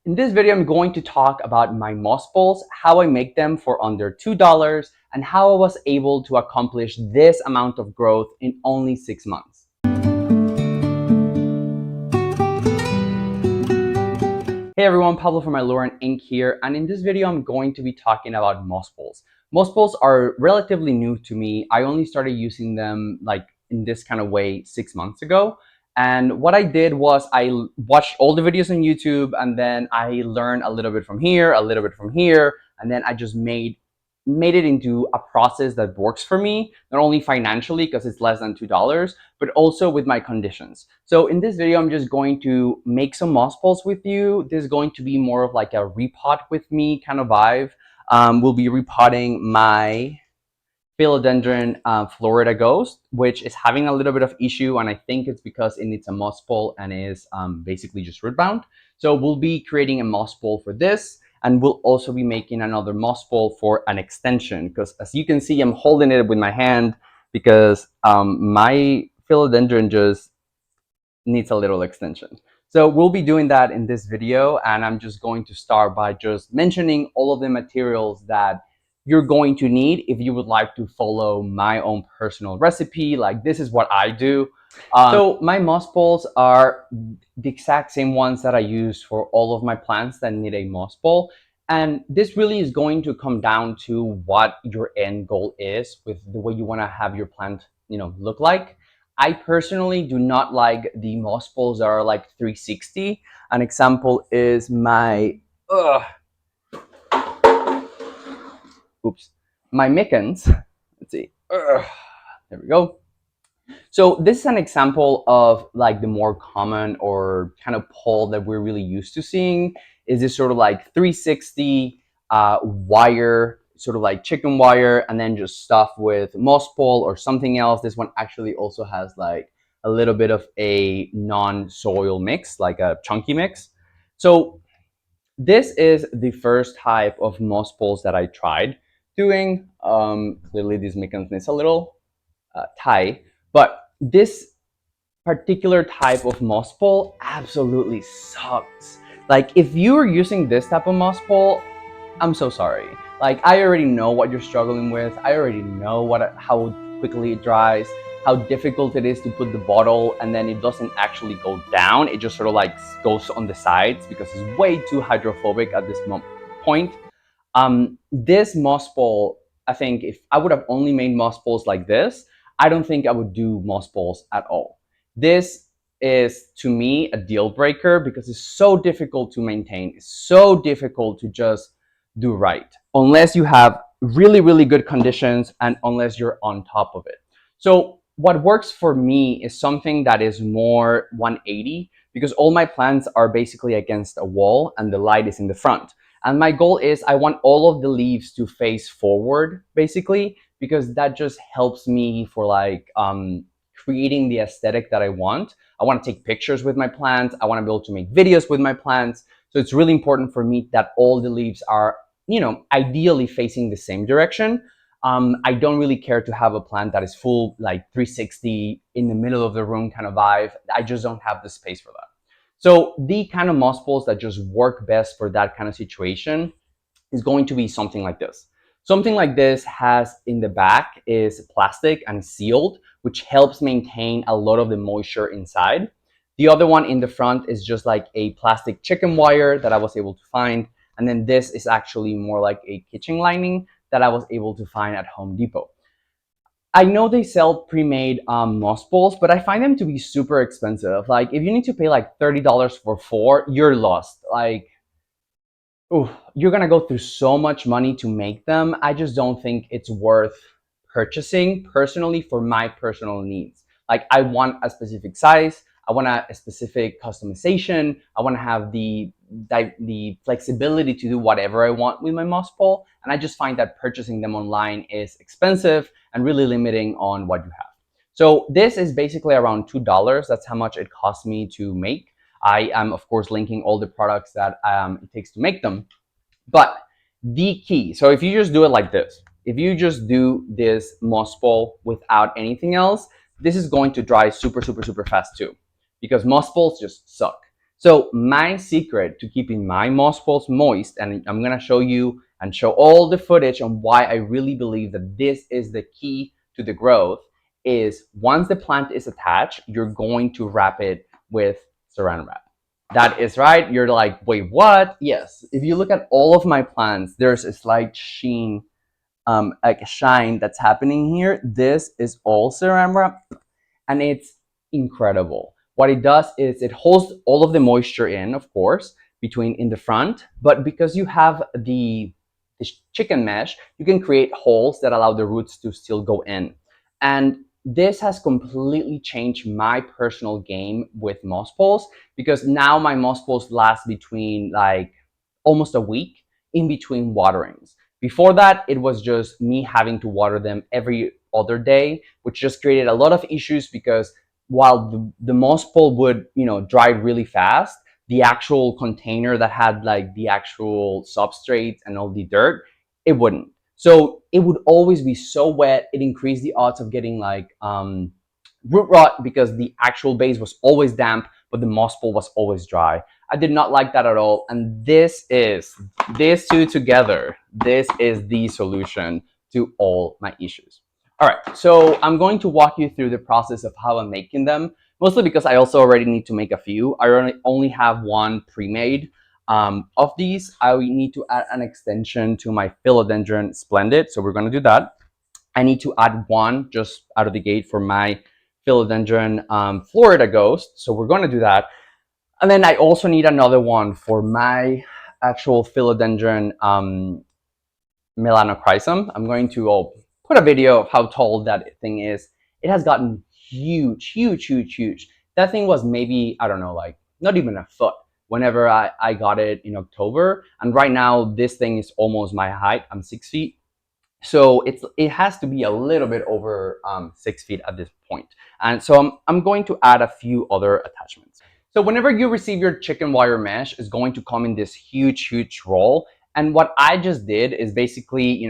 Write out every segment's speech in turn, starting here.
In this video, I'm going to talk about my moss balls, how I make them for under $2, and how I was able to accomplish this amount of growth in only 6 months. Hey everyone, Pablo from Mycorrhizal Inc. here, and in this video I'm going to be talking about moss balls. Moss balls are relatively new to me. I only started using them like in this kind of way 6 months ago. And what I did was I watched all the videos on YouTube, and then I learned a little bit from here, a little bit from here, and then I just made it into a process that works for me, not only financially because it's less than $2, but also with my conditions. So in this video, I'm just going to make some moss balls with you. This is going to be more of like a repot with me kind of vibe. We'll be repotting my Philodendron Florida Ghost, which is having a little bit of issue, and I think it's because it needs a moss ball and is basically just root bound. So we'll be creating a moss ball for this, and we'll also be making another moss ball for an extension, because as you can see, I'm holding it with my hand because my philodendron just needs a little extension. So we'll be doing that in this video, and I'm just going to start by just mentioning all of the materials that you're going to need if you would like to follow my own personal recipe. Like, this is what I do. So my moss balls are the exact same ones that I use for all of my plants that need a moss ball. And this really is going to come down to what your end goal is with the way you want to have your plant, look like. I personally do not like the moss balls that are like 360. An example is my my Mickens. Let's see. There we go. So this is an example of like the more common or kind of pole that we're really used to seeing. Is this sort of like 360 wire, sort of like chicken wire, and then just stuff with moss ball or something else. This one actually also has like a little bit of a non-soil mix, like a chunky mix. So this is the first type of moss balls that I tried doing. Clearly this mechanism is a little tight, but this particular type of moss ball absolutely sucks. Like, if you're using this type of moss ball, I'm so sorry. Like, I already know what you're struggling with. I already know how quickly it dries, how difficult it is to put the bottle, and then it doesn't actually go down. It just sort of like goes on the sides because it's way too hydrophobic at this point. This moss ball, I think if I would have only made moss balls like this, I don't think I would do moss balls at all. This is, to me, a deal breaker because it's so difficult to maintain. It's so difficult to just do right unless you have really, really good conditions and unless you're on top of it. So what works for me is something that is more 180 because all my plants are basically against a wall and the light is in the front. And my goal is I want all of the leaves to face forward, basically, because that just helps me for like creating the aesthetic that I want. I want to take pictures with my plants. I want to be able to make videos with my plants. So it's really important for me that all the leaves are, ideally facing the same direction. I don't really care to have a plant that is full like 360 in the middle of the room kind of vibe. I just don't have the space for that. So the kind of moss balls that just work best for that kind of situation is going to be something like this. Something like this has in the back is plastic and sealed, which helps maintain a lot of the moisture inside. The other one in the front is just like a plastic chicken wire that I was able to find. And then this is actually more like a kitchen lining that I was able to find at Home Depot. I know they sell pre-made moss balls, but I find them to be super expensive. Like, if you need to pay like $30 for 4, you're lost. Like, you're gonna go through so much money to make them. I just don't think it's worth purchasing personally for my personal needs. Like, I want a specific size. I want a specific customization. I want to have the flexibility to do whatever I want with my moss ball. And I just find that purchasing them online is expensive and really limiting on what you have. So this is basically around $2. That's how much it cost me to make. I am, of course, linking all the products that it takes to make them. But the key, so if you just do it like this, if you just do this moss ball without anything else, this is going to dry super, super, super fast too, because moss balls just suck. So my secret to keeping my moss balls moist, and I'm gonna show you and show all the footage on why I really believe that this is the key to the growth, is once the plant is attached, you're going to wrap it with Saran wrap. That is right. You're like, wait, what? Yes. If you look at all of my plants, there's a slight sheen, like a shine that's happening here. This is all Saran wrap, and it's incredible. What it does is it holds all of the moisture in, of course, between in the front, but because you have the chicken mesh, you can create holes that allow the roots to still go in. And this has completely changed my personal game with moss poles, because now my moss poles last between like almost a week in between waterings. Before that, it was just me having to water them every other day, which just created a lot of issues because while the moss pole would, dry really fast, the actual container that had like the actual substrate and all the dirt, it wouldn't. So it would always be so wet. It increased the odds of getting like root rot because the actual base was always damp, but the moss pole was always dry. I did not like that at all. And these two together, this is the solution to all my issues. All right, so I'm going to walk you through the process of how I'm making them, mostly because I also already need to make a few. I only have one pre-made. Of these, I need to add an extension to my Philodendron Splendid, so we're going to do that. I need to add one just out of the gate for my Philodendron Florida Ghost, so we're going to do that. And then I also need another one for my actual Philodendron Melanochrysum. I'm going to put a video of how tall that thing is. It has gotten huge, huge, huge, huge. That thing was maybe, I don't know, like not even a foot whenever I got it in October. And right now, this thing is almost my height. I'm 6 feet. So it has to be a little bit over 6 feet at this point. And so I'm going to add a few other attachments. So whenever you receive your chicken wire mesh, it's going to come in this huge, huge roll. And what I just did is basically,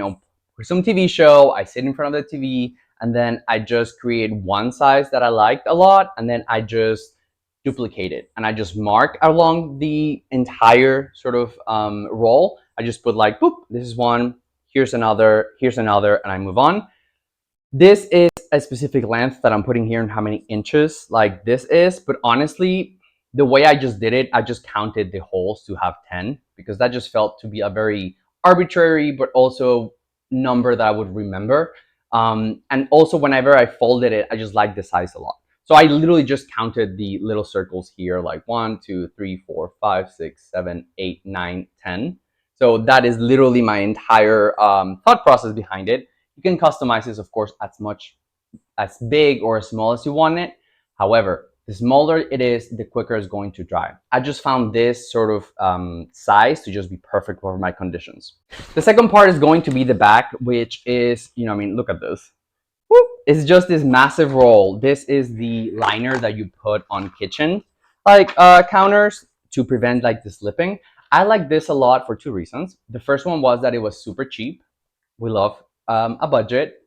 for some TV show, I sit in front of the TV, and then I just create one size that I liked a lot, and then I just duplicate it. And I just mark along the entire sort of roll. I just put like, boop, this is one, here's another, and I move on. This is a specific length that I'm putting here and how many inches like this is, but honestly, the way I just did it, I just counted the holes to have 10 because that just felt to be a very arbitrary, but also number that I would remember. And also whenever I folded it, I just liked the size a lot. So I literally just counted the little circles here, like 1, 2, 3, 4, 5, 6, 7, 8, 9, 10. So that is literally my entire thought process behind it. You can customize this, of course, as big or as small as you want it. However, the smaller it is, the quicker it's going to dry. I just found this sort of size to just be perfect for my conditions. The second part is going to be the back, which is, look at this. Whoop. It's just this massive roll. This is the liner that you put on kitchen counters to prevent like the slipping. I like this a lot for two reasons. The first one was that it was super cheap. We love a budget.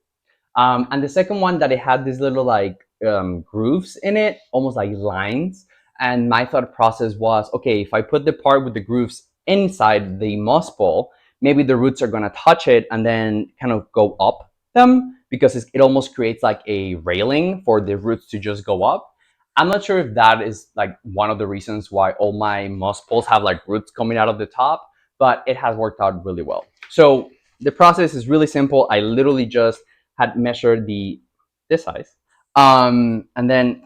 And the second one, that it had these little grooves in it, almost like lines. And my thought process was, okay, if I put the part with the grooves inside the moss ball, maybe the roots are going to touch it and then kind of go up them, because it almost creates like a railing for the roots to just go up. I'm not sure if that is like one of the reasons why all my moss balls have like roots coming out of the top, but it has worked out really well. So the process is really simple. I literally just had measured this size, and then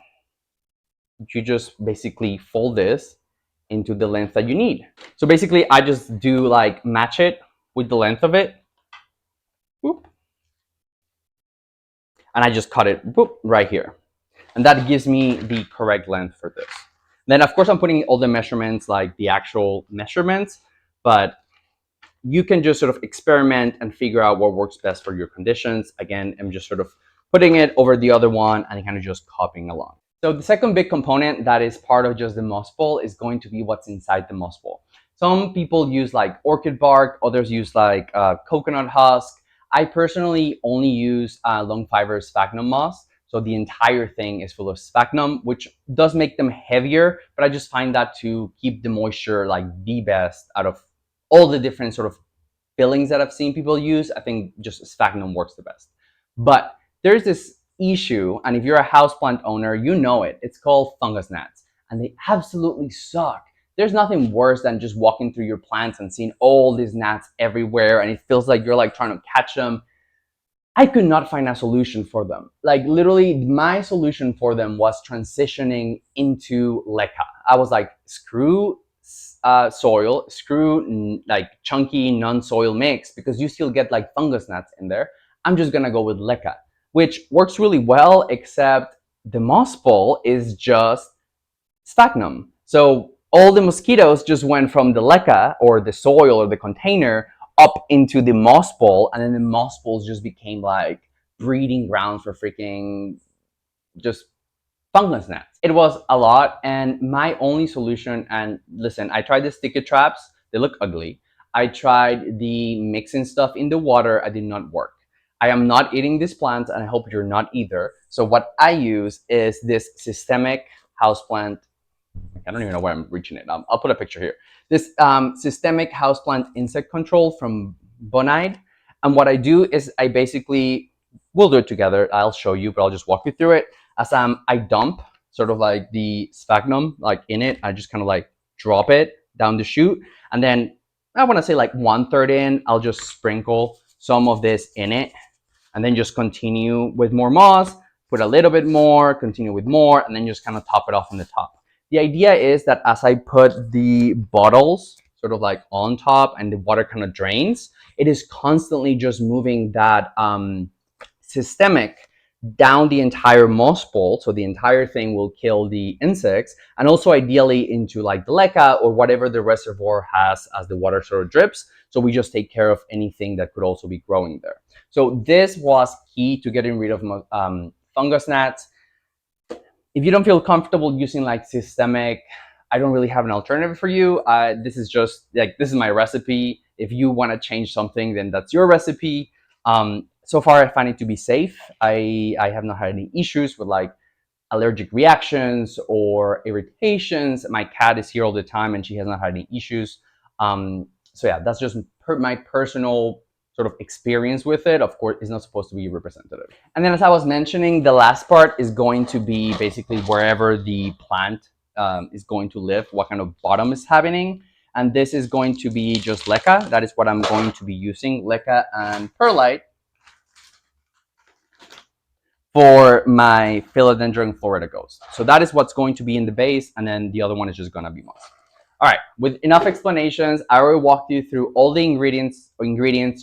you just basically fold this into the length that you need. So basically, I just do like match it with the length of it, whoop, and I just cut it whoop, right here, and that gives me the correct length for this. Then, of course, I'm putting all the measurements, like the actual measurements, but you can just sort of experiment and figure out what works best for your conditions. Again, I'm just sort of putting it over the other one and kind of just copying along. So the second big component that is part of just the moss ball is going to be what's inside the moss ball. Some people use like orchid bark, others use like coconut husk. I personally only use long fiber sphagnum moss. So the entire thing is full of sphagnum, which does make them heavier, but I just find that to keep the moisture like the best out of all the different sort of fillings that I've seen people use. I think just sphagnum works the best. But there's this issue, and if you're a houseplant owner, you know it. It's called fungus gnats, and they absolutely suck. There's nothing worse than just walking through your plants and seeing all these gnats everywhere, and it feels like you're like trying to catch them. I could not find a solution for them. Like literally, my solution for them was transitioning into LECA. I was like, screw soil, screw like chunky non-soil mix, because you still get like fungus gnats in there. I'm just gonna go with LECA, which works really well, except the moss ball is just sphagnum. So all the mosquitoes just went from the leca or the soil or the container up into the moss ball, and then the moss balls just became like breeding grounds for freaking just fungus gnats. It was a lot, and my only solution, and listen, I tried the sticky traps, they look ugly. I tried the mixing stuff in the water, it did not work. I am not eating these plants, and I hope you're not either. So what I use is this systemic houseplant. I don't even know where I'm reaching it. I'll put a picture here. This systemic houseplant insect control from Bonide. And what I do is I basically, we'll do it together. I'll show you, but I'll just walk you through it. As I dump sort of like the sphagnum like in it, I just kind of like drop it down the chute. And then I want to say like 1/3 in, I'll just sprinkle some of this in it, and then just continue with more moss, put a little bit more, continue with more, and then just kind of top it off on the top. The idea is that as I put the bottles sort of like on top and the water kind of drains, it is constantly just moving that systemic down the entire moss bowl, so the entire thing will kill the insects, and also ideally into like the leca or whatever the reservoir has as the water sort of drips. So we just take care of anything that could also be growing there. So this was key to getting rid of fungus gnats. If you don't feel comfortable using like systemic, I don't really have an alternative for you. This is just like, this is my recipe. If you want to change something, then that's your recipe. So far, I find it to be safe. I have not had any issues with like allergic reactions or irritations. My cat is here all the time and she has not had any issues. So yeah, that's just my personal sort of experience with it. Of course, it's not supposed to be representative. And then as I was mentioning, the last part is going to be basically wherever the plant is going to live, what kind of bottom is happening. And this is going to be just LECA. That is what I'm going to be using, LECA and Perlite, for my Philodendron Florida Ghost. So that is what's going to be in the base, and then the other one is just going to be moss. All right, with enough explanations, I already walked you through all the ingredients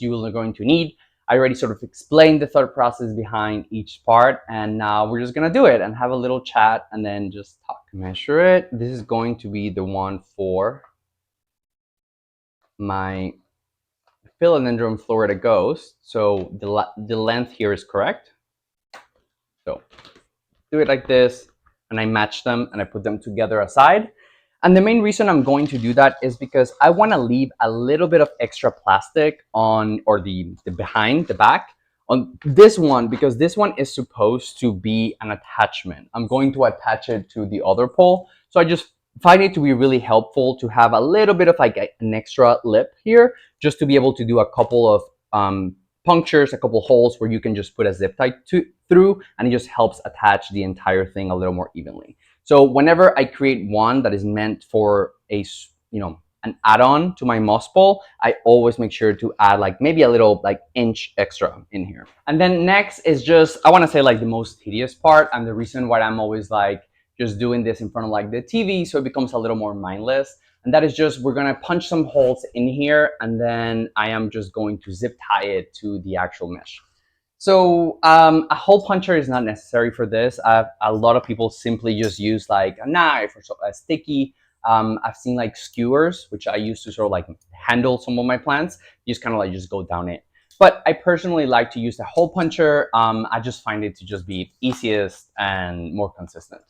you are going to need. I already sort of explained the thought process behind each part, and now we're just going to do it and have a little chat and then just talk. Measure it. This is going to be the one for my Philodendron Florida Ghost. So the length here is correct. So do it like this, and I match them and I put them together aside. And the main reason I'm going to do that is because I want to leave a little bit of extra plastic on, or the behind, the back, on this one, because this one is supposed to be an attachment. I'm going to attach it to the other pole. So I just find it to be really helpful to have a little bit of like an extra lip here, just to be able to do a couple of punctures, a couple holes where you can just put a zip tie through, and it just helps attach the entire thing a little more evenly. So whenever I create one that is meant for a, an add-on to my moss ball, I always make sure to add like maybe a little like inch extra in here. And then next is just, I want to say like the most tedious part, and the reason why I'm always like just doing this in front of like the TV, so it becomes a little more mindless. And that is just, we're going to punch some holes in here, and then I am just going to zip tie it to the actual mesh. So a hole puncher is not necessary for this. A lot of people simply just use like a knife or a sticky. I've seen like skewers, which I use to sort of like handle some of my plants. You just kind of like just go down it. But I personally like to use the hole puncher. I just find it to just be easiest and more consistent.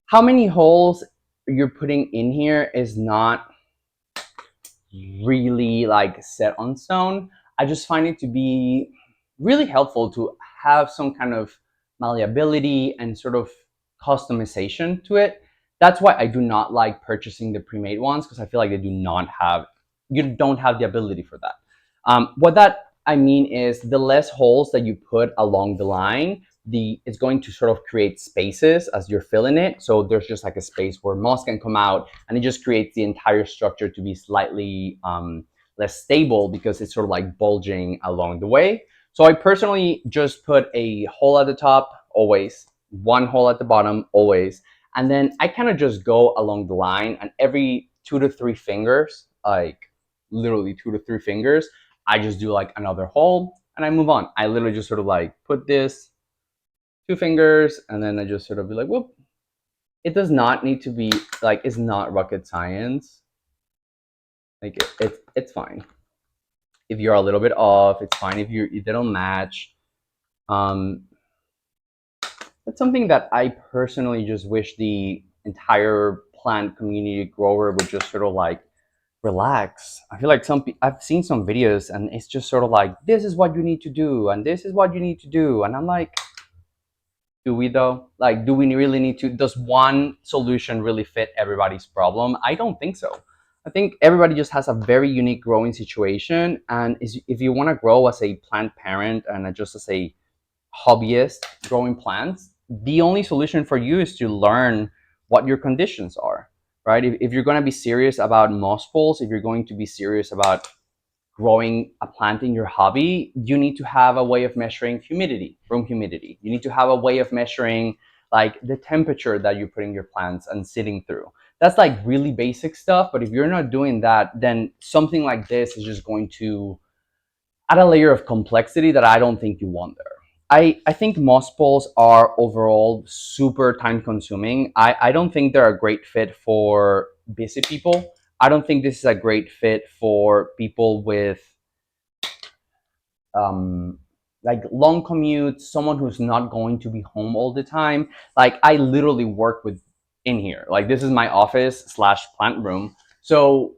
How many holes you're putting in here is not really like set on stone. I just find it to be really helpful to have some kind of malleability and sort of customization to it. That's why I do not like purchasing the pre-made ones, because I feel like they do not have, you don't have the ability for that. What that I mean is the less holes that you put along the line, it's going to sort of create spaces as you're filling it. So there's just like a space where moss can come out, and it just creates the entire structure to be slightly less stable because it's sort of like bulging along the way. So I personally just put a hole at the top always, one hole at the bottom always, and then I kind of just go along the line, and every 2 to 3 fingers, like literally 2 to 3 fingers, I just do like another hole and I move on. I literally just sort of like put this 2 fingers and then I just sort of be like, whoop. It does not need to be like, it's not rocket science. Like it's fine. If you're a little bit off, it's fine. If they don't match. That's something that I personally just wish the entire plant community grower would just sort of like relax. I feel like I've seen some videos and it's just sort of like, this is what you need to do and this is what you need to do, and I'm like, do we though? Like, do we really need to? Does one solution really fit everybody's problem? I don't think so. I think everybody just has a very unique growing situation, and if you want to grow as a plant parent and just as a hobbyist growing plants, the only solution for you is to learn what your conditions are, right? If you're going to be serious about moss balls, if you're going to be serious about growing a plant in your hobby, you need to have a way of measuring humidity, room humidity. You need to have a way of measuring like the temperature that you're putting your plants and sitting through. That's like really basic stuff, but if you're not doing that, then something like this is just going to add a layer of complexity that I don't think you want there. I think moss balls are overall super time consuming. I don't think they're a great fit for busy people. I don't think this is a great fit for people with like long commutes, someone who's not going to be home all the time. Like I literally work with in here. Like this is my office slash plant room. So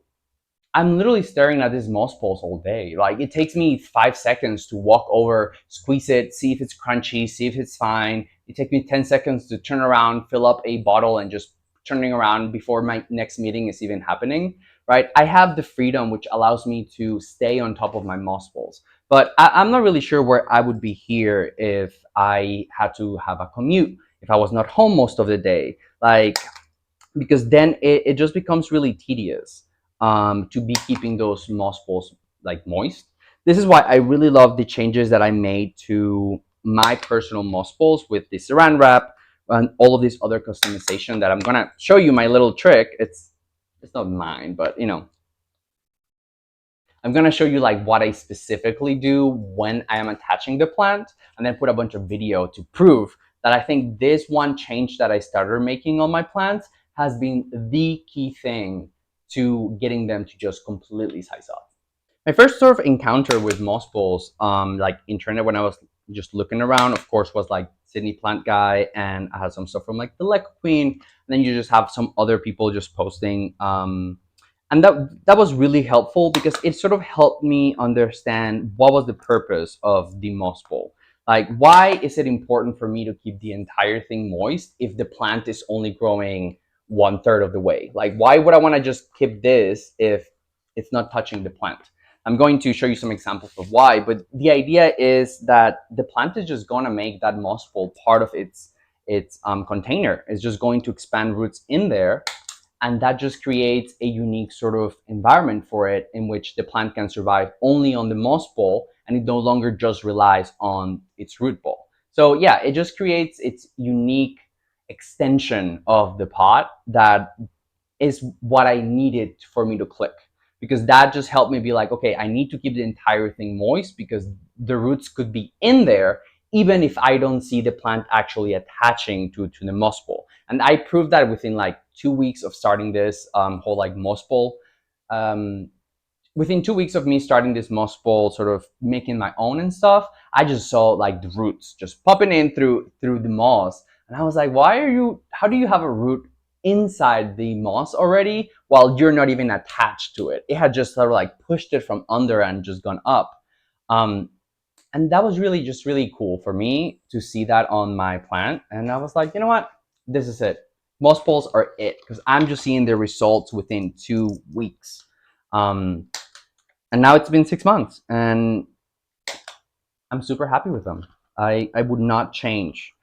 I'm literally staring at this moss balls all day. Like it takes me 5 seconds to walk over, squeeze it, see if it's crunchy, see if it's fine. It takes me 10 seconds to turn around, fill up a bottle and just turning around before my next meeting is even happening, right? I have the freedom which allows me to stay on top of my moss balls. But I'm not really sure where I would be here if I had to have a commute, if I was not home most of the day. Like, because then it just becomes really tedious to be keeping those moss balls like moist. This is why I really love the changes that I made to my personal moss balls with the Saran wrap and all of this other customization that I'm gonna show you my little trick. It's not mine, but you know, I'm gonna show you like what I specifically do when I am attaching the plant, and then put a bunch of video to prove that I think this one change that I started making on my plants has been the key thing to getting them to just completely size up. My first sort of encounter with moss balls, like internet when I was just looking around, of course, was like Sydney Plant Guy, and I had some stuff from like the LECA Queen, and then you just have some other people just posting and that was really helpful because it sort of helped me understand what was the purpose of the moss ball. Like, why is it important for me to keep the entire thing moist if the plant is only growing 1/3 of the way? Like, why would I want to just keep this if it's not touching the plant? I'm going to show you some examples of why, but the idea is that the plant is just going to make that moss ball part of its container. It's just going to expand roots in there, and that just creates a unique sort of environment for it in which the plant can survive only on the moss ball, and it no longer just relies on its root ball. So yeah, it just creates its unique extension of the pot that is what I needed for me to click, because that just helped me be like, okay, I need to keep the entire thing moist because the roots could be in there even if I don't see the plant actually attaching to the moss ball. And I proved that within like 2 weeks of starting this whole like moss ball. Within 2 weeks of me starting this moss ball, sort of making my own and stuff, I just saw like the roots just popping in through the moss. And I was like, how do you have a root inside the moss already while you're not even attached to it? It had just sort of like pushed it from under and just gone up. And that was really just really cool for me to see that on my plant. And I was like, you know what? This is it. Moss poles are it, because I'm just seeing the results within 2 weeks. And now it's been 6 months, and I'm super happy with them. I would not change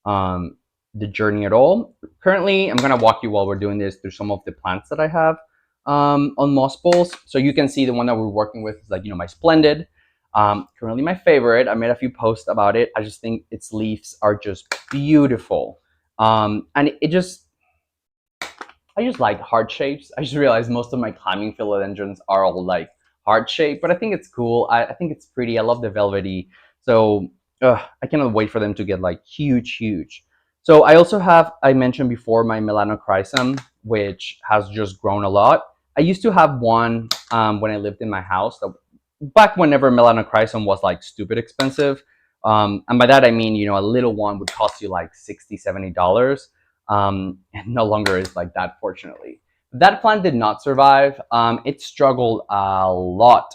um, the journey at all. Currently, I'm gonna walk you while we're doing this through some of the plants that I have on moss bowls. So you can see the one that we're working with is like, you know, my Splendid. Currently my favorite. I made a few posts about it. I just think its leaves are just beautiful. And it just, I just like heart shapes. I just realized most of my climbing philodendrons are all like heart shaped, but I think it's cool. I think it's pretty. I love the velvety. So I cannot wait for them to get like huge, huge. So I also have, I mentioned before, my Melanochrysum, which has just grown a lot. I used to have one when I lived in my house, back whenever Melanochrysum was like stupid expensive. And by that I mean, you know, a little one would cost you like $60, $70. And no longer is like that, fortunately. That plant did not survive. It struggled a lot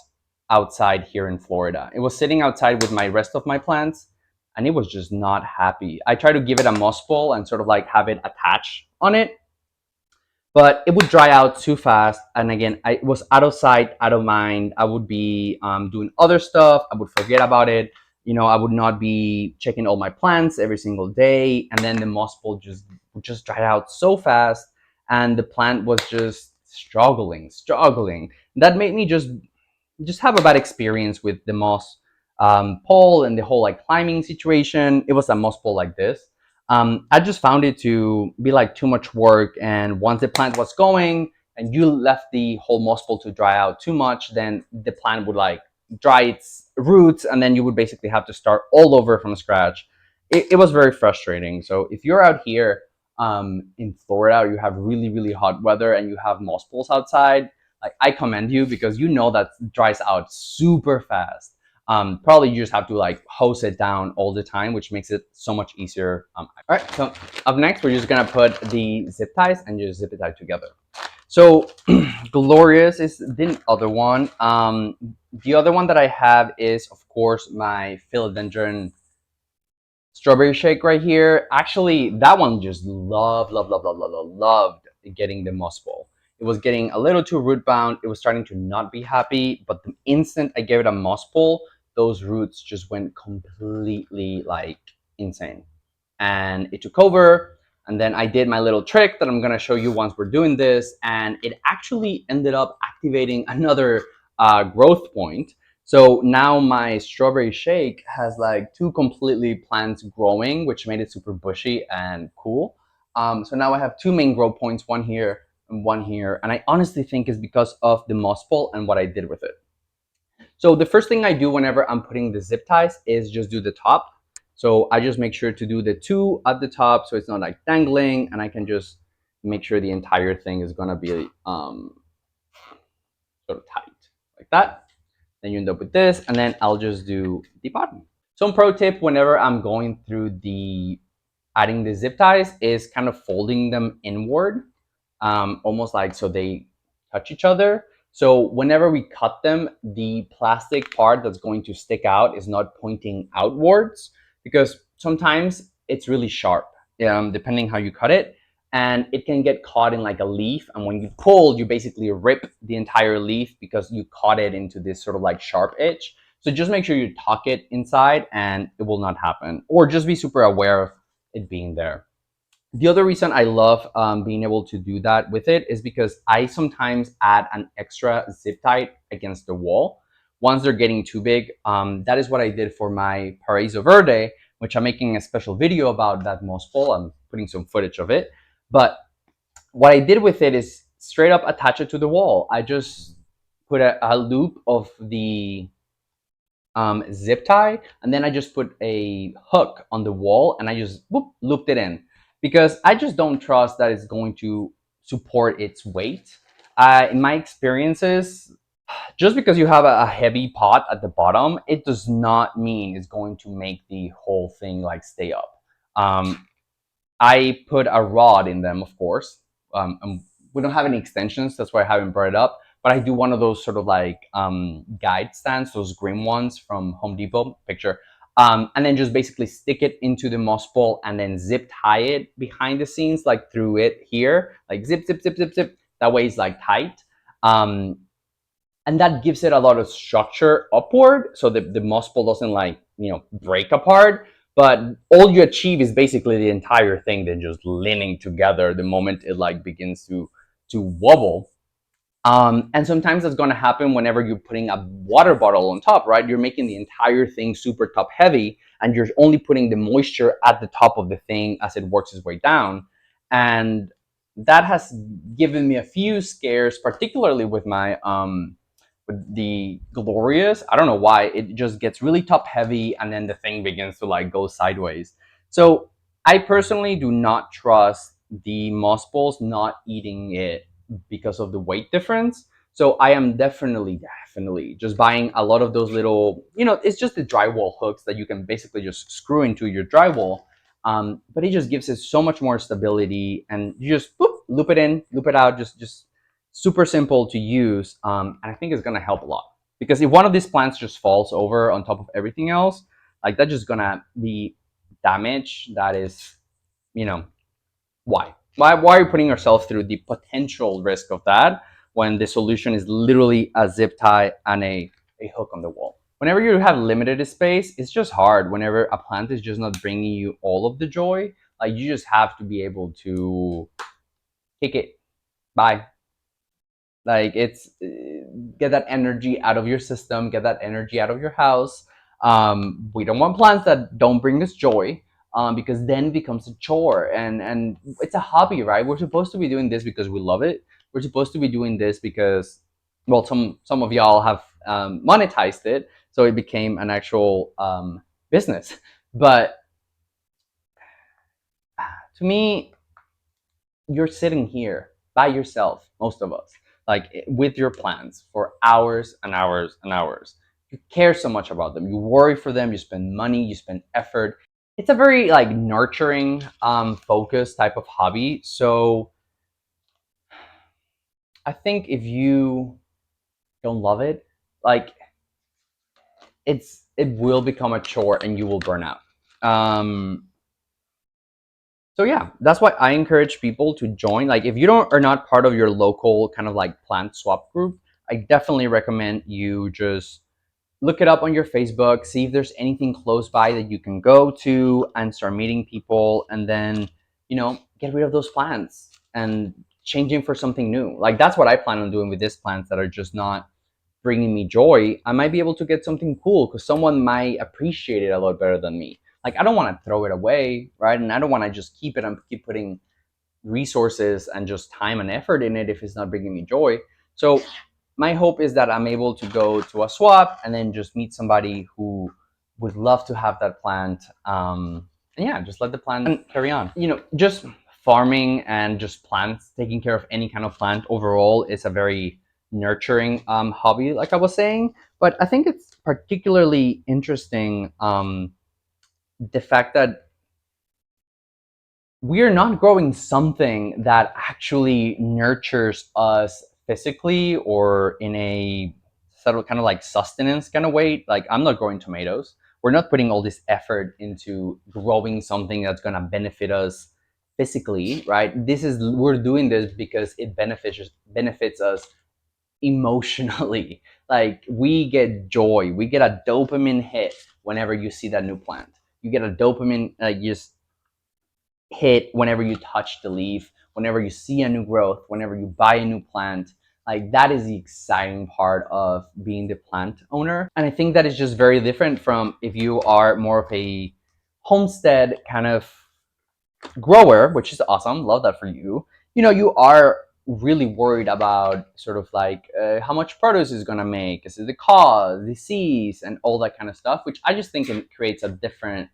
outside here in Florida. It was sitting outside with my rest of my plants, and it was just not happy. I tried to give it a moss ball and sort of like have it attach on it, but it would dry out too fast. And again, I was out of sight, out of mind. I would be doing other stuff. I would forget about it. You know, I would not be checking all my plants every single day, and then the moss ball would just dry out so fast, and the plant was just struggling. That made me just have a bad experience with the moss pole and the whole like climbing situation. It was a moss pole like this. I just found it to be like too much work, and once the plant was going and you left the whole moss pole to dry out too much, then the plant would like dry its roots, and then you would basically have to start all over from scratch. It was very frustrating. So if you're out here in Florida, or you have really, really hot weather and you have moss poles outside, like, I commend you, because you know that dries out super fast. Probably you just have to like hose it down all the time, which makes it so much easier. All right, so up next, we're just gonna put the zip ties and just zip it tie together. So Glorious is the other one. The other one that I have is, of course, my Philodendron strawberry shake right here. Actually, that one just loved getting the moss ball. It was getting a little too root bound. It was starting to not be happy, but the instant I gave it a moss ball, those roots just went completely like insane. And it took over. And then I did my little trick that I'm gonna show you once we're doing this, and it actually ended up activating another growth point. So now my strawberry shake has like two completely plants growing, which made it super bushy and cool. So now I have two main growth points, one here and one here. And I honestly think it's because of the moss ball and what I did with it. So the first thing I do whenever I'm putting the zip ties is just do the top. So I just make sure to do the two at the top so it's not like dangling, and I can just make sure the entire thing is gonna be sort of tight like that. Then you end up with this, and then I'll just do the bottom. Some pro tip whenever I'm going through the adding the zip ties is kind of folding them inward, almost like so they touch each other. So whenever we cut them, the plastic part that's going to stick out is not pointing outwards, because sometimes it's really sharp, depending how you cut it, and it can get caught in like a leaf. And when you pull, you basically rip the entire leaf because you caught it into this sort of like sharp edge. So just make sure you tuck it inside and it will not happen, or just be super aware of it being there. The other reason I love being able to do that with it is because I sometimes add an extra zip tie against the wall once they're getting too big. That is what I did for my Paraiso Verde, which I'm making a special video about that moss ball. I'm putting some footage of it. But what I did with it is straight up attach it to the wall. I just put a loop of the zip tie, and then I just put a hook on the wall, and I just whoop, looped it in, because I just don't trust that it's going to support its weight. In my experiences, just because you have a heavy pot at the bottom, it does not mean it's going to make the whole thing like stay up. I put a rod in them, of course. We don't have any extensions, that's why I haven't brought it up. but I do one of those sort of like guide stands, those green ones from Home Depot, picture. And then just basically stick it into the moss ball and then zip tie it behind the scenes, like through it here, like zip, zip, zip, zip, zip. That way it's like tight. And that gives it a lot of structure upward, so the moss ball doesn't like, you know, break apart. But all you achieve is basically the entire thing then just leaning together the moment it like begins to wobble. And sometimes that's going to happen whenever you're putting a water bottle on top, right? You're making the entire thing super top heavy, and you're only putting the moisture at the top of the thing as it works its way down. And that has given me a few scares, particularly with my with the Glorious. I don't know why it just gets really top heavy, and then the thing begins to like go sideways. So I personally do not trust the moss balls not eating it because of the weight difference. So I am definitely just buying a lot of those little, you know, it's just the drywall hooks that you can basically just screw into your drywall. But it just gives it so much more stability, and you just boop, loop it in, loop it out, just super simple to use. And I think it's gonna help a lot, because if one of these plants just falls over on top of everything else, like that's just gonna be damage that is, you know, why are you putting yourself through the potential risk of that when the solution is literally a zip tie and a hook on the wall? Whenever you have limited space, it's just hard. Whenever a plant is just not bringing you all of the joy, like you just have to be able to kick it. Bye. Like it's get that energy out of your system, get that energy out of your house. We don't want plants that don't bring us joy, because then it becomes a chore, and it's a hobby, right? We're supposed to be doing this because we love it. We're supposed to be doing this because, well, some of y'all have monetized it, so it became an actual business. But to me, you're sitting here by yourself, most of us, like with your plants for hours and hours and hours. You care so much about them, you worry for them, you spend money, you spend effort. It's a very like nurturing focused type of hobby. So I think if you don't love it, like it will become a chore and you will burn out. So yeah, that's why I encourage people to join. Like if you don't are not part of your local kind of like plant swap group, I definitely recommend you just look it up on your Facebook, see if there's anything close by that you can go to and start meeting people, and then, you know, get rid of those plants and changing for something new. Like that's what I plan on doing with these plants that are just not bringing me joy. I might be able to get something cool because someone might appreciate it a lot better than me. Like I don't want to throw it away, right? And I don't want to just keep it and keep putting resources and just time and effort in it if it's not bringing me joy. So my hope is that I'm able to go to a swap and then just meet somebody who would love to have that plant. And yeah, just let the plant carry on. You know, just farming and just plants, taking care of any kind of plant overall is a very nurturing hobby, like I was saying. But I think it's particularly interesting, the fact that we are not growing something that actually nurtures us physically or in a sort of kind of like sustenance kind of way. Like I'm not growing tomatoes. We're not putting all this effort into growing something that's going to benefit us physically, right? We're doing this because it benefits us emotionally. Like we get joy, we get a dopamine hit whenever you see that new plant. You get a dopamine just hit whenever you touch the leaf, whenever you see a new growth, whenever you buy a new plant. Like that is the exciting part of being the plant owner. And I think that is just very different from if you are more of a homestead kind of grower, which is awesome. Love that for you. You know, you are really worried about sort of like how much produce is going to make, is it the cost, disease, and all that kind of stuff, which I just think it creates a different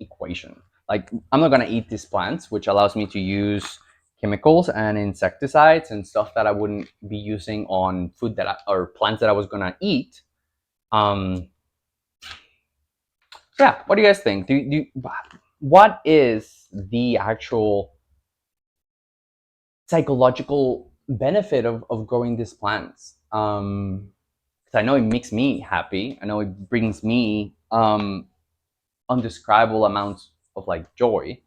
equation. Like I'm not gonna eat these plants, which allows me to use chemicals and insecticides and stuff that I wouldn't be using on food or plants that I was gonna eat. Yeah, what do you guys think? What is the actual psychological benefit of growing these plants. 'Cause I know it makes me happy. I know it brings me undescribable amounts of like joy.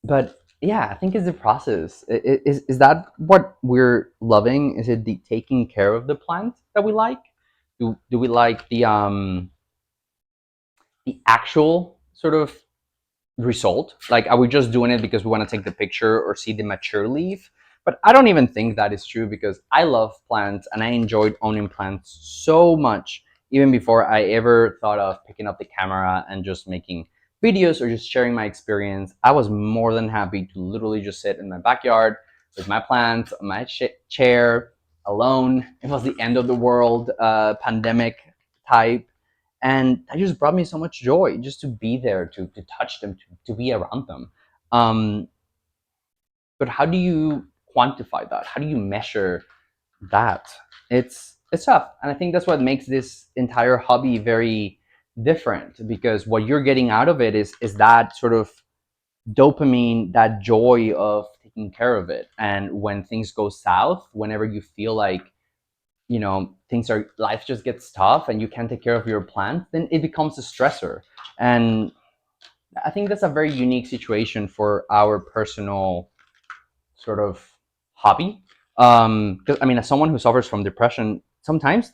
But yeah, I think it's the process. Is that what we're loving? Is it the taking care of the plant that we like? Do we like the actual sort of result? Like, are we just doing it because we want to take the picture or see the mature leaf? But I don't even think that is true, because I love plants and I enjoyed owning plants so much even before I ever thought of picking up the camera and just making videos or just sharing my experience. I was more than happy to literally just sit in my backyard with my plants on my chair alone. It was the end of the world, pandemic type, and that just brought me so much joy just to be there, to touch them, to be around them. um, but how do you quantify that? How do you measure that? It's tough, and I think that's what makes this entire hobby very different, because what you're getting out of it is that sort of dopamine, that joy of taking care of it. And when things go south, whenever you feel like, things are, life just gets tough and you can't take care of your plant, then it becomes a stressor. And I think that's a very unique situation for our personal sort of hobby. Because I mean, as someone who suffers from depression, sometimes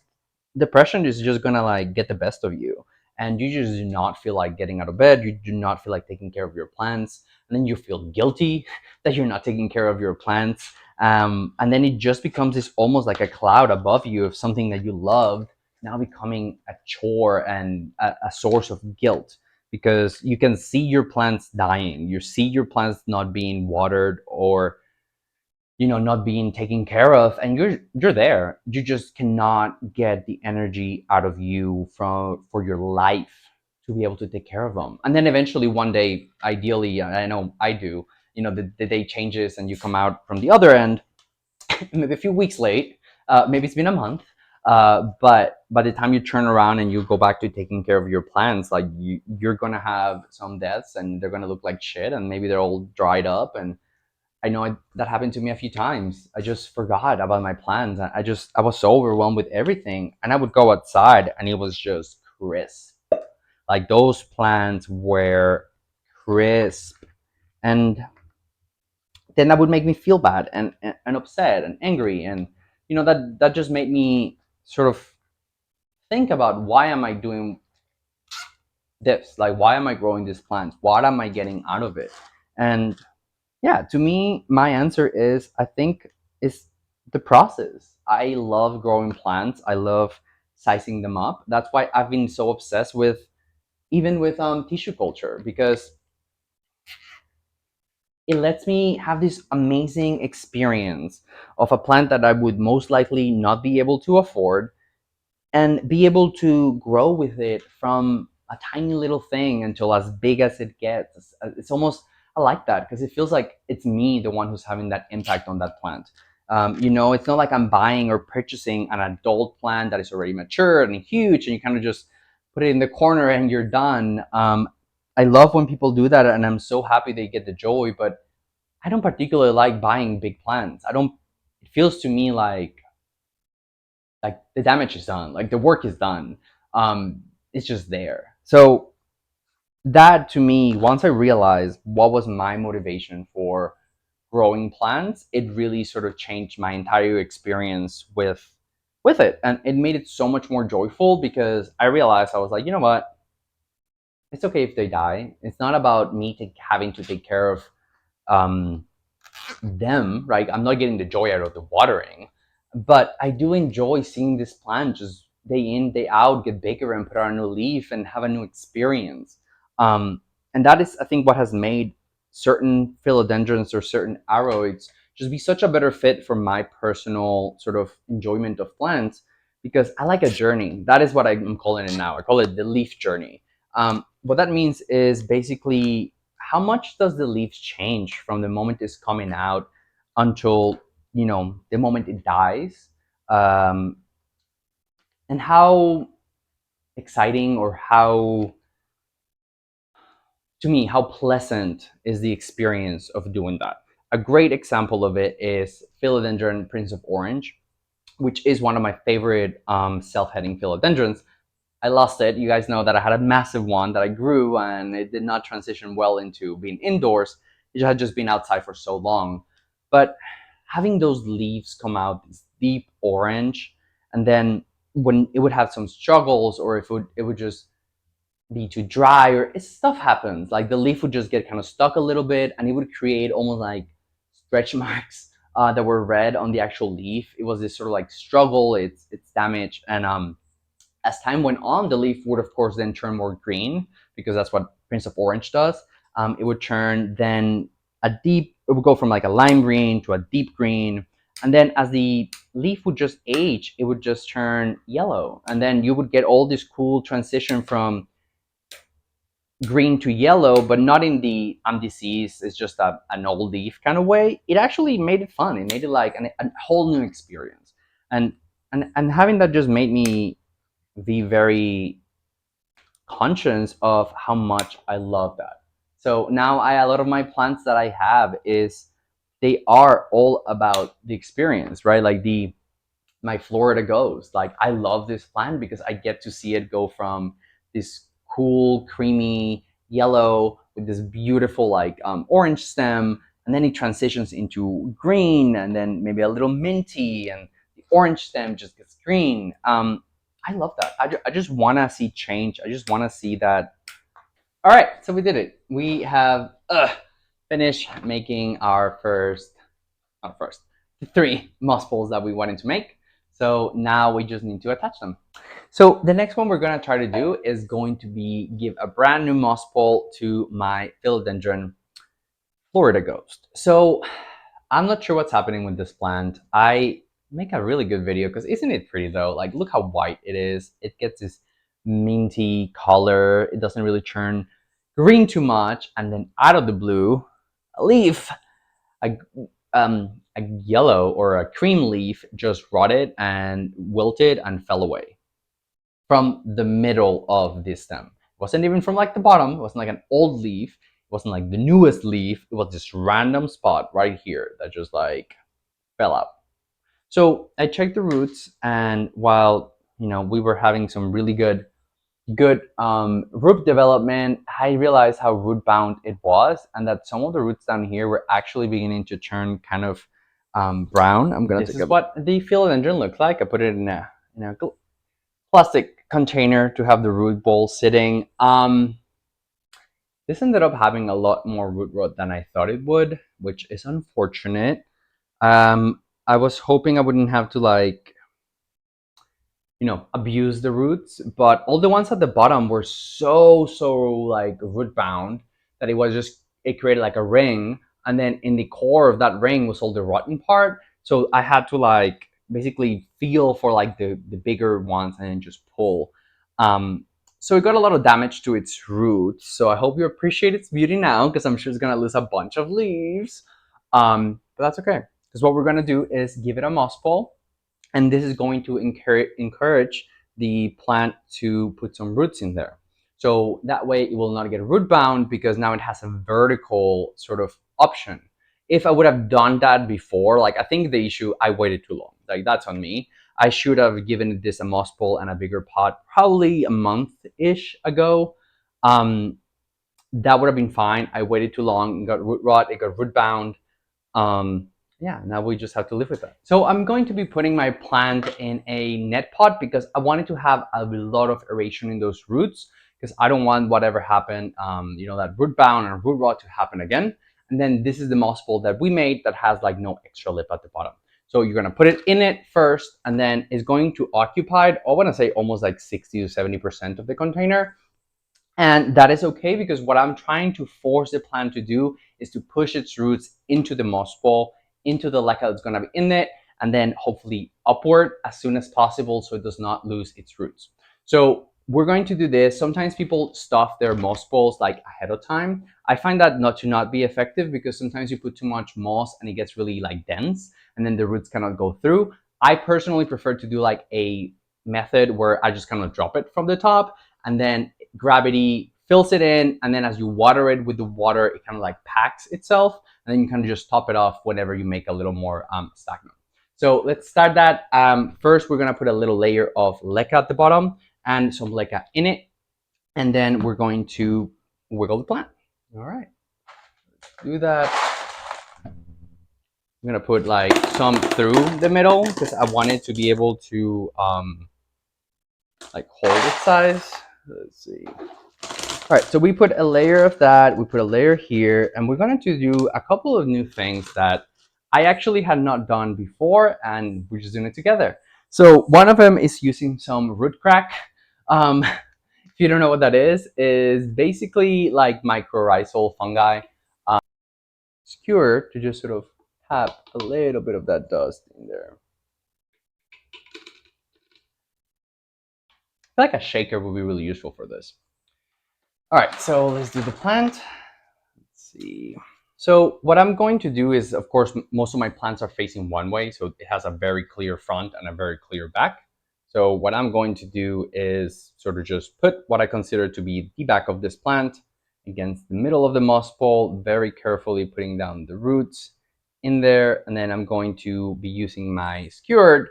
depression is just gonna like get the best of you, and you just do not feel like getting out of bed. You do not feel like taking care of your plants, and then you feel guilty that you're not taking care of your plants. And then it just becomes this almost like a cloud above you of something that you loved now becoming a chore and a source of guilt, because you can see your plants dying, you see your plants not being watered, or not being taken care of, and you're there. You just cannot get the energy out of you from for your life to be able to take care of them. And then eventually one day, ideally, I know I do, the day changes and you come out from the other end, maybe a few weeks late, maybe it's been a month, but by the time you turn around and you go back to taking care of your plants, like you're gonna have some deaths and they're gonna look like shit, and maybe they're all dried up. And I know that happened to me a few times. I just forgot about my plans. I was so overwhelmed with everything, and I would go outside and it was just crisp. Like those plants were crisp, and then that would make me feel bad and upset and angry, and that just made me sort of think about, why am I doing this? Like, why am I growing these plants? What am I getting out of it? And yeah, to me, my answer is, I think, is the process. I love growing plants. I love sizing them up. That's why I've been so obsessed with, even with tissue culture, because it lets me have this amazing experience of a plant that I would most likely not be able to afford, and be able to grow with it from a tiny little thing until as big as it gets. It's almost, I like that, because it feels like it's me, the one who's having that impact on that plant. It's not like I'm buying or purchasing an adult plant that is already mature and huge, and you kind of just put it in the corner and you're done. I love when people do that, and I'm so happy they get the joy. But I don't particularly like buying big plants. I don't. It feels to me like the damage is done, like the work is done. It's just there. So that, to me, once I realized what was my motivation for growing plants, it really sort of changed my entire experience with it, and it made it so much more joyful, because I realized, I was like, you know what, it's okay if they die. It's not about me having to take care of um, them, right? I'm not getting the joy out of the watering, but I do enjoy seeing this plant just day in, day out, get bigger and put out a new leaf and have a new experience. Um, and that is, I think, what has made certain philodendrons or certain aroids just be such a better fit for my personal sort of enjoyment of plants, because I like a journey. That is what I'm calling it now. I call it the leaf journey. What that means is basically, how much does the leaf change from the moment it's coming out until the moment it dies, um, and how exciting, or how, to me, how pleasant is the experience of doing that. a great example of it is Philodendron Prince of Orange, which is one of my favorite self-heading philodendrons. I lost it. You guys know that I had a massive one that I grew, and it did not transition well into being indoors. It had just been outside for so long. But having those leaves come out, this deep orange, and then when it would have some struggles, or if it would just be too dry, or stuff happens, like the leaf would just get kind of stuck a little bit, and it would create almost like stretch marks that were red on the actual leaf. It was this sort of like struggle, it's damage, and as time went on, the leaf would of course then turn more green, because that's what Prince of Orange does. It would turn then it would go from like a lime green to a deep green, and then as the leaf would just age, it would just turn yellow, and then you would get all this cool transition from green to yellow, but not in the I'm diseased, it's just an old leaf kind of way. It actually made it fun. It made it like a whole new experience, and having that just made me be very conscious of how much I love that. So now a lot of my plants that I have is, they are all about the experience, right? Like my Florida Ghost. Like, I love this plant because I get to see it go from this cool, creamy yellow with this beautiful like orange stem, and then it transitions into green, and then maybe a little minty, and the orange stem just gets green. I love that. I just want to see change. I just want to see that. All right, so we did it. We have finished making our the 3 moss poles that we wanted to make. So now we just need to attach them. So the next one we're going to try to do is going to be give a brand new moss pole to my Philodendron Florida Ghost. So I'm not sure what's happening with this plant. I make a really good video because isn't it pretty though? Like, look how white it is. It gets this minty color. It doesn't really turn green too much, and then out of the blue, a leaf, a yellow or a cream leaf just rotted and wilted and fell away from the middle of this stem. It wasn't even from like the bottom. It wasn't like an old leaf. It wasn't like the newest leaf. It was this random spot right here that just like fell out. So I checked the roots, and while we were having some really good root development, I realized how root bound it was, and that some of the roots down here were actually beginning to turn kind of brown. This is what the philodendron looks like. I put it in a plastic container to have the root ball sitting. This ended up having a lot more root rot than I thought it would, which is unfortunate. I was hoping I wouldn't have to like abuse the roots, but all the ones at the bottom were so like root bound that it created like a ring, and then in the core of that ring was all the rotten part. So I had to like basically feel for like the bigger ones and then just pull. So it got a lot of damage to its roots. So I hope you appreciate its beauty now, because I'm sure it's gonna lose a bunch of leaves. But that's okay, because what we're gonna do is give it a moss pole, and this is going to encourage the plant to put some roots in there. So that way it will not get root bound, because now it has a vertical sort of option. If I would have done that before, like, I think the issue, I waited too long. Like, that's on me. I should have given this a moss pole and a bigger pot probably a month-ish ago. That would have been fine. I waited too long. It got root rot. It got root bound. Yeah, now we just have to live with that. So I'm going to be putting my plant in a net pot, because I wanted to have a lot of aeration in those roots, because I don't want whatever happened, that root bound and root rot to happen again. And then this is the moss pole that we made that has like no extra lip at the bottom. So you're gonna put it in it first, and then it's going to occupy, I want to say almost like 60 to 70% of the container. And that is okay, because what I'm trying to force the plant to do is to push its roots into the moss ball, into the leca that's going to be in it, and then hopefully upward as soon as possible so it does not lose its roots. So we're going to do this. Sometimes people stuff their moss balls like ahead of time. I find that not be effective, because sometimes you put too much moss and it gets really like dense, and then the roots cannot go through. I personally prefer to do like a method where I just kind of drop it from the top, and then gravity fills it in, and then as you water it with the water, it kind of like packs itself, and then you kind of just top it off whenever you make a little more sphagnum. So let's start that. First, we're gonna put a little layer of leca at the bottom and some leca in it, and then we're going to wiggle the plant. All right, let's do that. I'm gonna put like some through the middle because I want it to be able to like hold its size. Let's see. All right, so we put a layer of that, we put a layer here, and we're going to do a couple of new things that I actually had not done before, and we're just doing it together. So one of them is using some root crack. If you don't know what that is basically like mycorrhizal fungi. Skewer to just sort of tap a little bit of that dust in there. I feel like a shaker would be really useful for this. All right, so let's do the plant. Let's see. So what I'm going to do is, of course, most of my plants are facing one way, so it has a very clear front and a very clear back. So what I'm going to do is sort of just put what I consider to be the back of this plant against the middle of the moss pole, very carefully putting down the roots in there, and then I'm going to be using my skewered,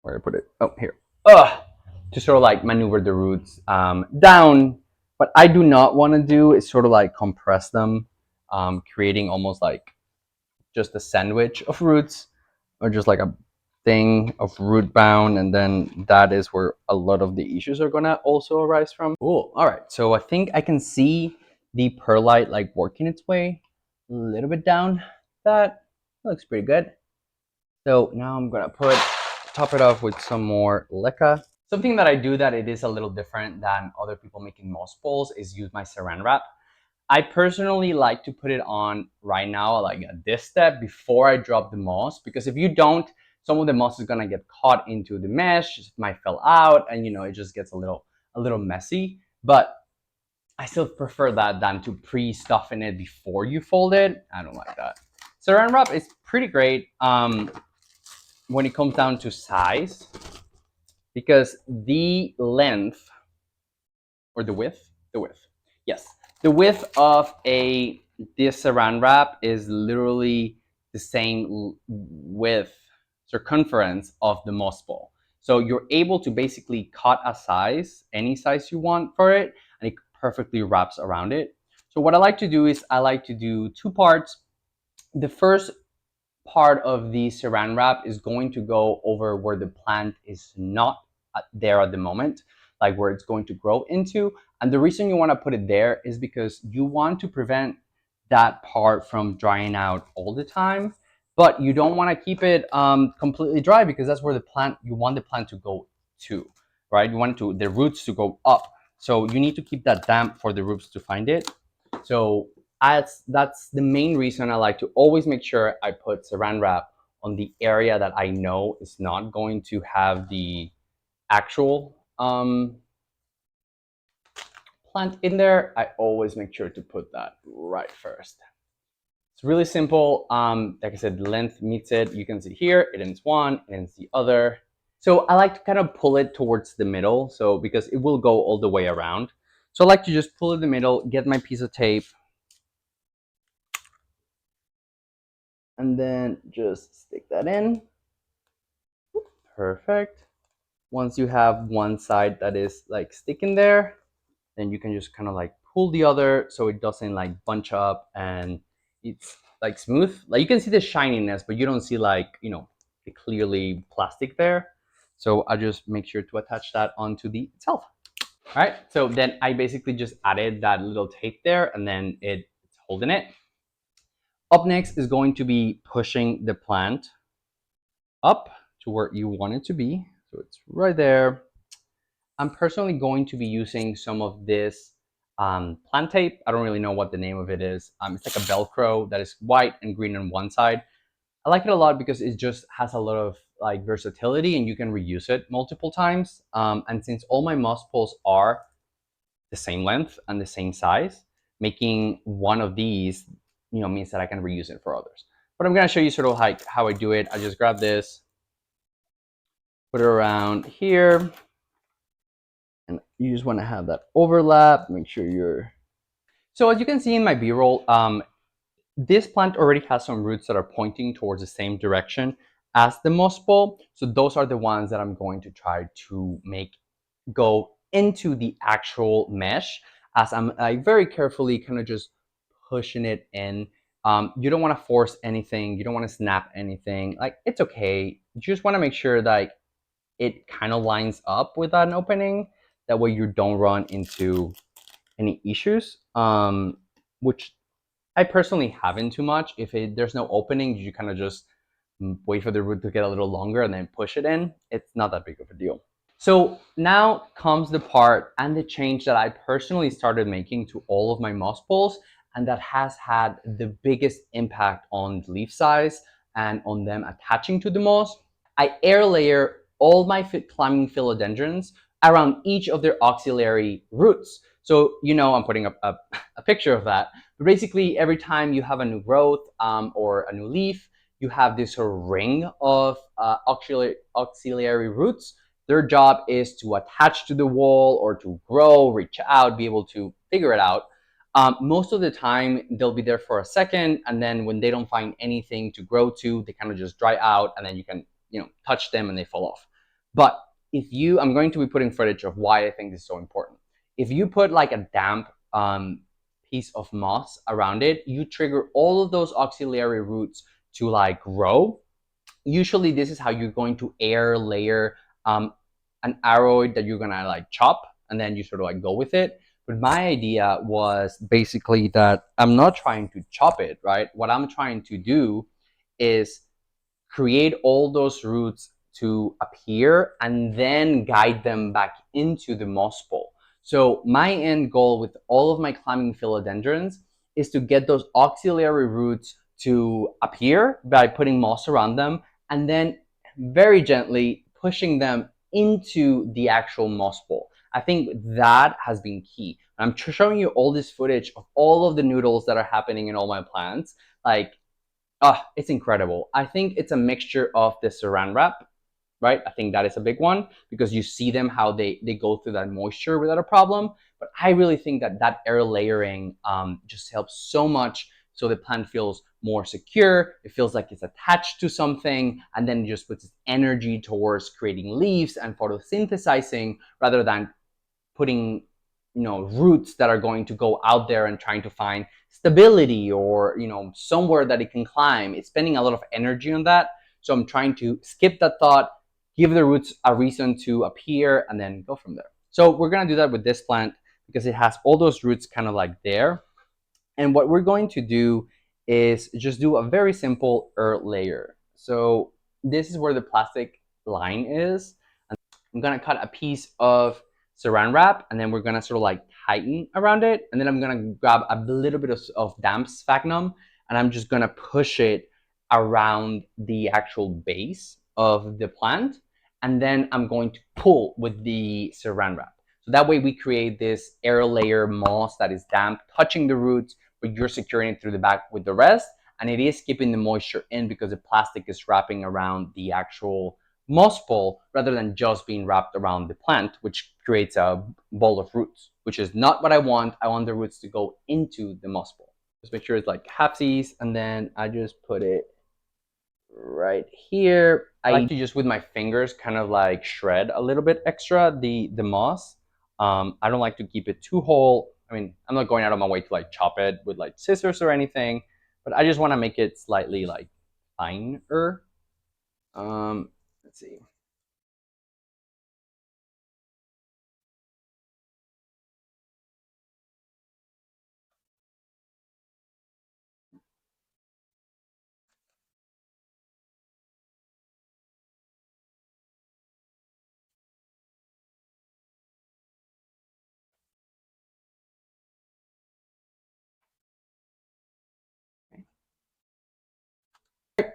where I put it, oh, here, to sort of like maneuver the roots down. What I do not want to do is sort of like compress them, creating almost like just a sandwich of roots, or just like a thing of root bound, and then that is where a lot of the issues are gonna also arise from. Cool. All right, so I think I can see the perlite like working its way a little bit down. That looks pretty good. So now I'm gonna top it off with some more leca. Something that I do that it is a little different than other people making moss poles is use my Saran wrap. I personally like to put it on right now, like at this step before I drop the moss, because if you don't, some of the moss is gonna get caught into the mesh, it might fall out, and you know it just gets a little messy. But I still prefer that than to pre-stuff in it before you fold it. I don't like that. Saran wrap is pretty great when it comes down to size, because the length or the width, yes, the width of this Saran wrap is literally the same width, circumference of the moss ball. So you're able to basically cut a size, any size you want for it, and it perfectly wraps around it. So what I like to do is I like to do two parts. The first part of the Saran wrap is going to go over where the plant is not there at the moment, like where it's going to grow into. And the reason you want to put it there is because you want to prevent that part from drying out all the time, but you don't want to keep it completely dry, because that's where you want the plant to go to, right? You want the roots to go up. So you need to keep that damp for the roots to find it. So that's the main reason I like to always make sure I put Saran wrap on the area that I know is not going to have the actual plant in there. I always make sure to put that right first. It's really simple. Like I said, length meets it. You can see here, it ends one, it ends the other. So I like to kind of pull it towards the middle, so because it will go all the way around. So I like to just pull in the middle, get my piece of tape, and then just stick that in. Perfect. Once you have one side that is like sticking there, then you can just kind of like pull the other so it doesn't like bunch up and it's like smooth. Like you can see the shininess, but you don't see like, you know, the clearly plastic there. So I just make sure to attach that onto the itself. All right, so then I basically just added that little tape there, and then it's holding it. Up next is going to be pushing the plant up to where you want it to be. So it's right there. I'm personally going to be using some of this plant tape. I don't really know what the name of it is. It's like a Velcro that is white and green on one side. I like it a lot because it just has a lot of like versatility, and you can reuse it multiple times. And since all my moss poles are the same length and the same size, making one of these, you know, means that I can reuse it for others. But I'm gonna show you sort of like how I do it. I just grab this, put it around here, And you just want to have that overlap, make sure you're... So as you can see in my B-roll, this plant already has some roots that are pointing towards the same direction as the moss ball. So those are the ones that I'm going to try to make go into the actual mesh, as I'm like very carefully kind of just pushing it in. You don't want to force anything. You don't want to snap anything. Like, it's okay. You just want to make sure that it kind of lines up with an opening. That way you don't run into any issues, which I personally haven't too much. If there's no opening, you kind of just wait for the root to get a little longer and then push it in. It's not that big of a deal. So now comes the part and the change that I personally started making to all of my moss balls, and that has had the biggest impact on the leaf size and on them attaching to the moss. I air layer all my climbing philodendrons around each of their auxiliary roots. So, you know, I'm putting up a picture of that. But basically, every time you have a new growth or a new leaf, you have this sort of ring of auxiliary roots. Their job is to attach to the wall or to grow, reach out, be able to figure it out. Most of the time, they'll be there for a second, and then when they don't find anything to grow to, they kind of just dry out, and then you can, you know, touch them and they fall off. But if you, I'm going to be putting footage of why I think this is so important. If you put like a damp piece of moss around it, you trigger all of those auxiliary roots to like grow. Usually this is how you're going to air layer an aroid that you're gonna like chop, and then you sort of like go with it. But my idea was basically that I'm not trying to chop it, right? What I'm trying to do is create all those roots to appear and then guide them back into the moss ball. So my end goal with all of my climbing philodendrons is to get those auxiliary roots to appear by putting moss around them, and then very gently pushing them into the actual moss ball. I think that has been key. I'm showing you all this footage of all of the noodles that are happening in all my plants. Like, it's incredible. I think it's a mixture of the Saran wrap, right? I think that is a big one, because you see them how they go through that moisture without a problem. But I really think that air layering just helps so much, so the plant feels more secure. It feels like it's attached to something, and then it just puts its energy towards creating leaves and photosynthesizing, rather than putting, you know, roots that are going to go out there and trying to find stability or, you know, somewhere that it can climb. It's spending a lot of energy on that. So I'm trying to skip that thought, give the roots a reason to appear, and then go from there. So we're going to do that with this plant because it has all those roots kind of like there. And what we're going to do is just do a very simple earth layer. So this is where the plastic line is. I'm going to cut a piece of Saran wrap, and then we're going to sort of like tighten around it. And then I'm going to grab a little bit of damp sphagnum, and I'm just going to push it around the actual base of the plant. And then I'm going to pull with the Saran wrap. So that way we create this air layer moss that is damp, touching the roots, but you're securing it through the back with the rest. And it is keeping the moisture in because the plastic is wrapping around the actual moss ball rather than just being wrapped around the plant, which creates a ball of roots, which is not what I want. I want the roots to go into the moss ball. Just make sure it's like halfsies, and then I just put it right here. I like to just with my fingers kind of like shred a little bit extra the moss. I don't like to keep it too whole. I mean, I'm not going out of my way to like chop it with like scissors or anything, but I just want to make it slightly like finer. Let's see.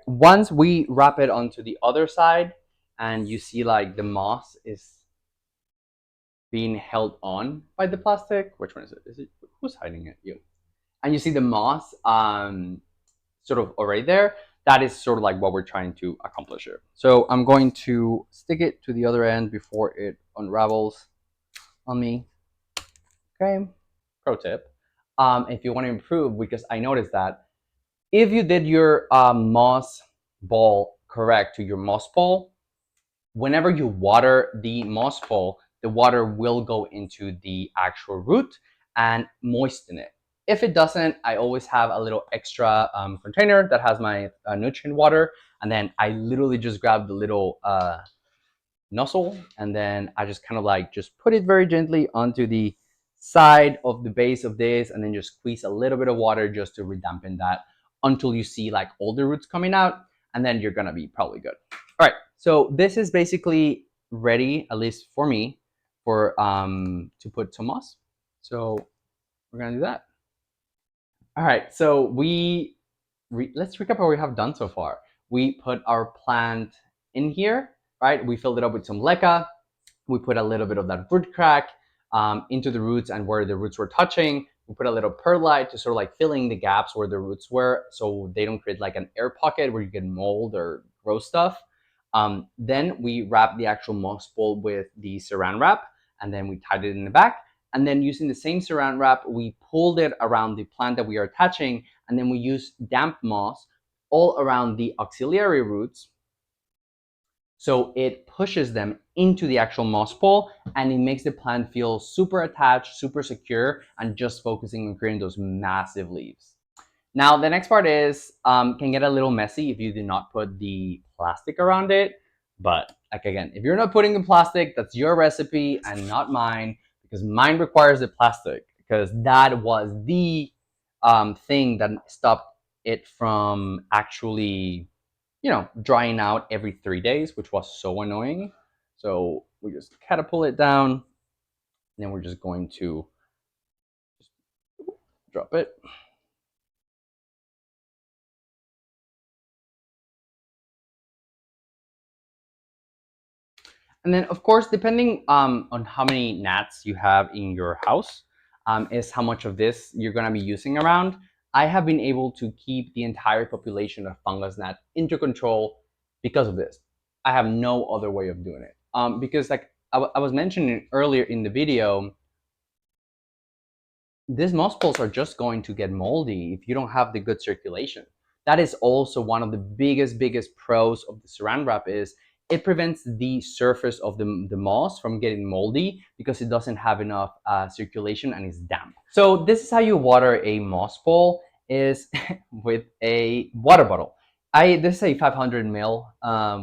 Once we wrap it onto the other side, and you see like the moss is being held on by the plastic. Which one is it? Is it who's hiding it? You. And you see the moss sort of already there. That is sort of like what we're trying to accomplish here. So I'm going to stick it to the other end before it unravels. on me. Okay. Pro tip. If you want to improve, because I noticed that if you did your moss ball correct to your moss ball, whenever you water the moss ball, the water will go into the actual root and moisten it. If it doesn't, I always have a little extra container that has my nutrient water, and then I literally just grab the little nozzle, and then I just kind of like just put it very gently onto the side of the base of this, and then just squeeze a little bit of water just to redampen that until you see like all the roots coming out, and then you're gonna be probably good. All right, so this is basically ready, at least for me, for to put some moss. So we're gonna do that. All right, so let's recap what we have done so far. We put our plant in here, right? We filled it up with some leca. We put a little bit of that root crack into the roots and where the roots were touching. We put a little perlite to sort of like filling the gaps where the roots were so they don't create like an air pocket where you get mold or gross stuff. Then we wrapped the actual moss ball with the saran wrap, and then we tied it in the back. And then using the same saran wrap, we pulled it around the plant that we are attaching, and then we used damp moss all around the auxiliary roots, so it pushes them into the actual moss ball, and it makes the plant feel super attached, super secure, and just focusing on creating those massive leaves. Now, the next part is can get a little messy if you do not put the plastic around it. But like again, if you're not putting the plastic, that's your recipe and not mine, because mine requires the plastic, because that was the thing that stopped it from actually, drying out every 3 days, which was so annoying. So we just catapult it down, and then we're just going to just drop it. And then, of course, depending on how many gnats you have in your house, is how much of this you're going to be using around. I have been able to keep the entire population of fungus gnat into control because of this. I have no other way of doing it. Because like I was mentioning earlier in the video, these moss balls are just going to get moldy if you don't have the good circulation. That is also one of the biggest pros of the saran wrap is it prevents the surface of the moss from getting moldy because it doesn't have enough circulation and it's damp. So this is how you water a moss ball, is with a water bottle. This is a 500 ml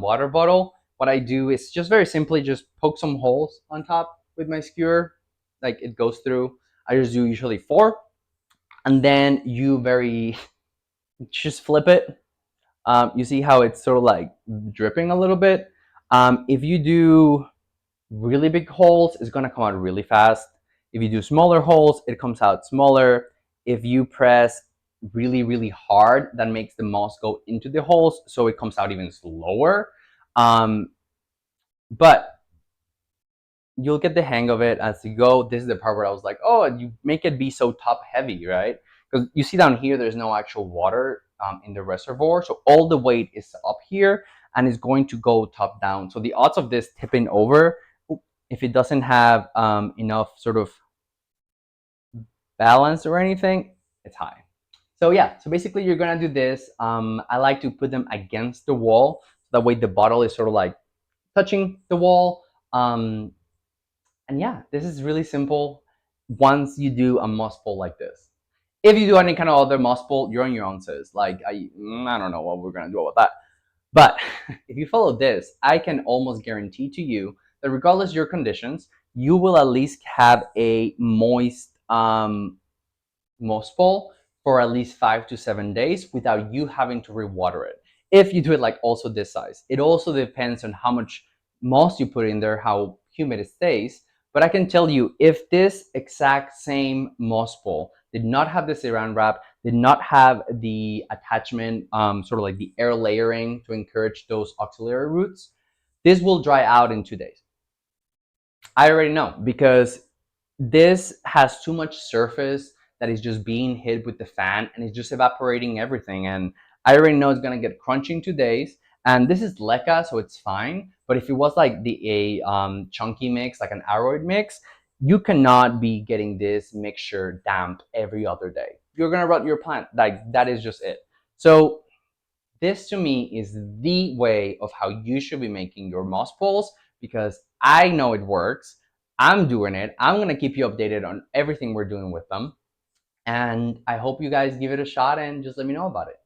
water bottle. What I do is just very simply just poke some holes on top with my skewer, like it goes through. I just do usually 4, and then you just flip it. You see how it's sort of like dripping a little bit. If you do really big holes, it's gonna come out really fast. If you do smaller holes, it comes out smaller. If you press really hard, that makes the moss go into the holes, so it comes out even slower. But you'll get the hang of it as you go. This is the part where I was like, oh, you make it be so top heavy, right? Because you see down here, there's no actual water in the reservoir. So all the weight is up here and it's going to go top down. So the odds of this tipping over, if it doesn't have enough sort of balance or anything, it's high. So yeah, so basically you're gonna do this. I like to put them against the wall. So that way the bottle is sort of like touching the wall. And yeah, this is really simple once you do a moss ball like this. If you do any kind of other moss ball, you're on your own, sis. Like, I don't know what we're going to do about that. But if you follow this, I can almost guarantee to you that regardless of your conditions, you will at least have a moist moss ball for at least 5 to 7 days without you having to rewater it. If you do it like also this size, it also depends on how much moss you put in there, how humid it stays. But I can tell you, if this exact same moss ball did not have the saran wrap, did not have the attachment, sort of like the air layering to encourage those auxiliary roots, this will dry out in 2 days. I already know, because this has too much surface that is just being hit with the fan and it's just evaporating everything. And I already know it's gonna get crunchy in 2 days. And this is leca, so it's fine. But if it was like a chunky mix, like an aroid mix, You cannot be getting this mixture damp every other day. You're gonna rot your plant. Like, that is just it. So this to me is the way of how you should be making your moss poles, because I know it works. I'm doing it. I'm gonna keep you updated on everything we're doing with them. And I hope you guys give it a shot and just let me know about it.